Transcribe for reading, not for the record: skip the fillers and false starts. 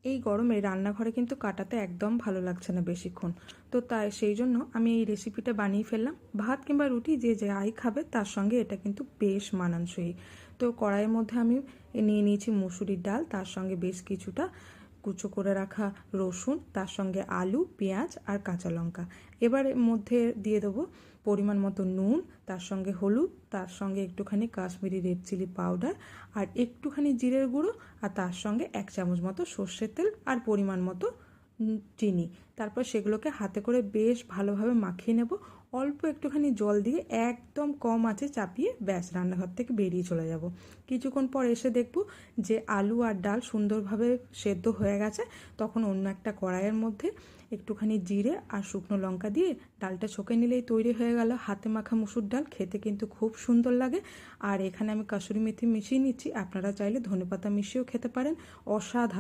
এই গরমে রান্নাঘরে কিন্তু কাটাতে একদম ভালো লাগছে না বেশিক্ষণ। তো তাই সেই জন্য আমি এই রেসিপিটা বানিয়ে ফেললাম। ভাত কিংবা রুটি যে যাই খাবে তার সঙ্গে এটা কিন্তু বেশ মানানসই। তো কড়াইয়ের মধ্যে আমি নিয়ে নিয়েছি মুসুরির ডাল, তার সঙ্গে বেশ কিছুটা কুচো করে রাখা রসুন, তার সঙ্গে আলু, পেঁয়াজ আর কাঁচা লঙ্কা। এবার এর মধ্যে দিয়ে দেবো পরিমাণ মতো নুন, তার সঙ্গে হলুদ, তার সঙ্গে একটুখানি কাশ্মীরি রেড চিলি পাউডার আর একটুখানি জিরের গুঁড়ো, আর তার সঙ্গে 1 চামচ মতো সর্ষের তেল আর পরিমাণ মতো চিনি। তারপর সেগুলোকে হাতে করে বেশ ভালোভাবে মাখিয়ে নেব। অল্প একটুখানি জল দিয়ে একদম কম আঁচে চাপিয়ে ব্যাস রান্নাঘর থেকে বেরিয়ে চলে যাব। কিছুক্ষণ পর এসে দেখব যে আলু আর ডাল সুন্দরভাবে সেদ্ধ হয়ে গেছে। তখন অন্য একটা কড়াইয়ের মধ্যে একটুখানি জিরে আর শুকনো লঙ্কা দিয়ে ডালটা ছকে নিলেই তৈরি হয়ে গেল হাতে মাখা মুসুর ডাল। খেতে কিন্তু খুব সুন্দর লাগে। আর এখানে আমি কাসুরি মেথি মিশিয়ে নিচ্ছি, আপনারা চাইলে ধনেপাতা মিশিয়েও খেতে পারেন। অসাধারণ।